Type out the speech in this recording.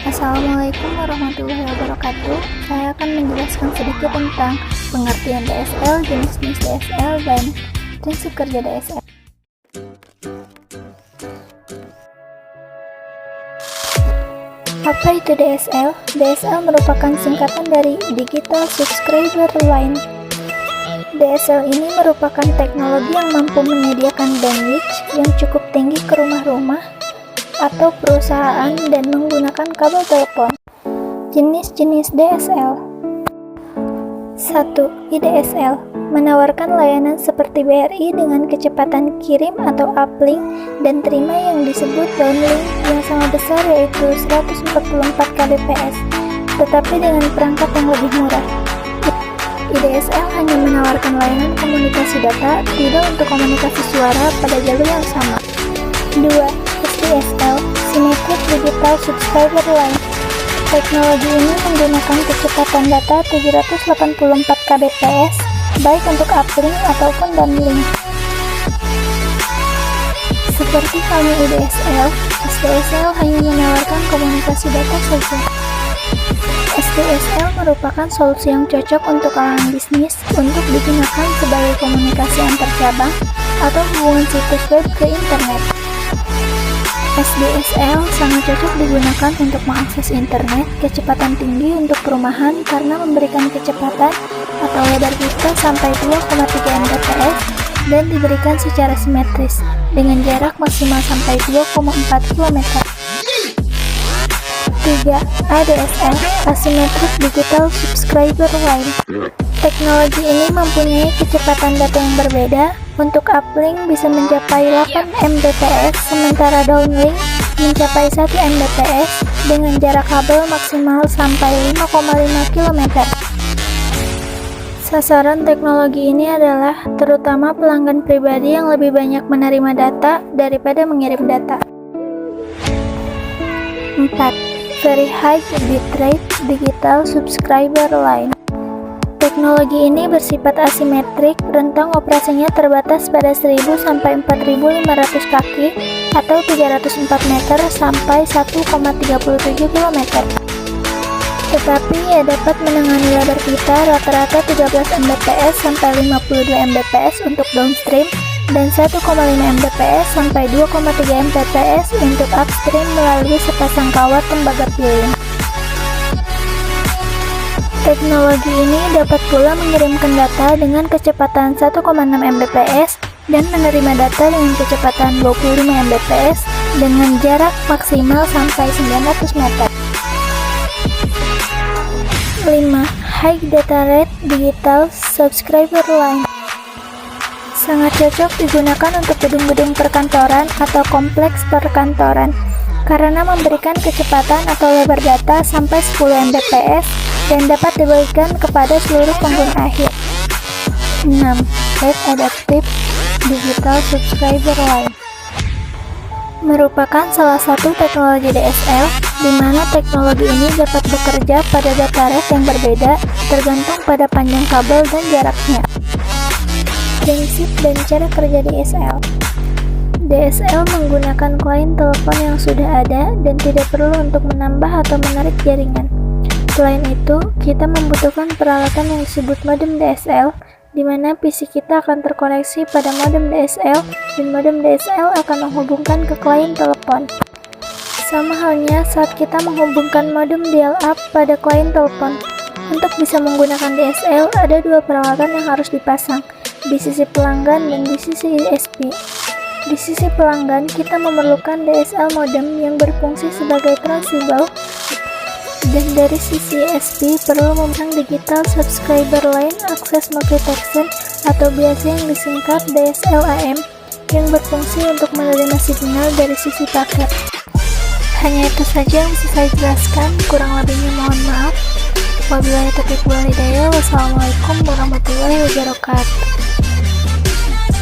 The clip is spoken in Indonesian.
Assalamualaikum warahmatullahi wabarakatuh. Saya akan menjelaskan sedikit tentang pengertian DSL, jenis-jenis DSL, dan prinsip kerja DSL. Apa itu DSL? DSL merupakan singkatan dari Digital Subscriber Line. DSL ini merupakan teknologi yang mampu menyediakan bandwidth yang cukup tinggi ke rumah-rumah atau perusahaan dan menggunakan kabel telepon. Jenis-jenis DSL. 1. IDSL menawarkan layanan seperti BRI dengan kecepatan kirim atau uplink dan terima yang disebut downlink yang sangat besar, yaitu 144 kbps, tetapi dengan perangkat yang lebih murah. IDSL hanya menawarkan layanan komunikasi data, tidak untuk komunikasi suara pada jalur yang sama. 2. SDSL, Symmetric Digital Subscriber Line. Teknologi ini menggunakan kecepatan data 784 kbps, baik untuk uplink ataupun downlink. Seperti halnya IDSL, SDSL hanya menawarkan komunikasi data saja. SDSL merupakan solusi yang cocok untuk kalangan bisnis untuk digunakan sebagai komunikasi antar cabang atau hubungan situs web ke internet. SDSL sangat cocok digunakan untuk mengakses internet kecepatan tinggi untuk perumahan karena memberikan kecepatan atau lebar pita sampai 2,3 Mbps dan diberikan secara simetris dengan jarak maksimal sampai 2,4 km. 3. ADSL, Asymmetric Digital Subscriber Line. Teknologi ini mempunyai kecepatan data yang berbeda. Untuk uplink bisa mencapai 8 Mbps, sementara downlink mencapai 1 Mbps dengan jarak kabel maksimal sampai 5,5 km. Sasaran teknologi ini adalah terutama pelanggan pribadi yang lebih banyak menerima data daripada mengirim data. 4. Very High Bitrate Digital Subscriber Line. Teknologi ini bersifat asimetrik, rentang operasinya terbatas pada 1000 sampai 4500 kaki atau 304 meter sampai 1,37 km. Tetapi ia dapat menangani lebar pita rata-rata 13 Mbps sampai 52 Mbps untuk downstream dan 1,5 Mbps sampai 2,3 Mbps untuk upstream melalui sepasang kawat tembaga pilih. Teknologi ini dapat pula mengirimkan data dengan kecepatan 1,6 Mbps dan menerima data dengan kecepatan 25 Mbps dengan jarak maksimal sampai 900 meter. 5. High Data Rate Digital Subscriber Line. Sangat cocok digunakan untuk gedung-gedung perkantoran atau kompleks perkantoran karena memberikan kecepatan atau lebar data sampai 10 Mbps dan dapat diberikan kepada seluruh pengguna akhir. 6. Rate Adaptive Digital Subscriber Line merupakan salah satu teknologi DSL di mana teknologi ini dapat bekerja pada data rate yang berbeda tergantung pada panjang kabel dan jaraknya. Prinsip dan cara kerja DSL. DSL menggunakan klien telepon yang sudah ada dan tidak perlu untuk menambah atau menarik jaringan. Selain itu, kita membutuhkan peralatan yang disebut modem DSL, di mana PC kita akan terkoneksi pada modem DSL dan modem DSL akan menghubungkan ke klien telepon. Sama halnya saat kita menghubungkan modem dial-up pada klien telepon. Untuk bisa menggunakan DSL, ada dua peralatan yang harus dipasang, di sisi pelanggan dan di sisi ISP. Di sisi pelanggan, kita memerlukan DSL modem yang berfungsi sebagai transceiver, dan dari sisi ISP perlu memasang Digital Subscriber Line Access Multiplexer atau biasa yang disingkat DSL-AM yang berfungsi untuk menerima signal dari sisi paket. Hanya itu saja yang bisa saya jelaskan, kurang lebihnya mohon maaf. Wabillahi taufiq wal hidayah. Wassalamualaikum warahmatullahi wabarakatuh.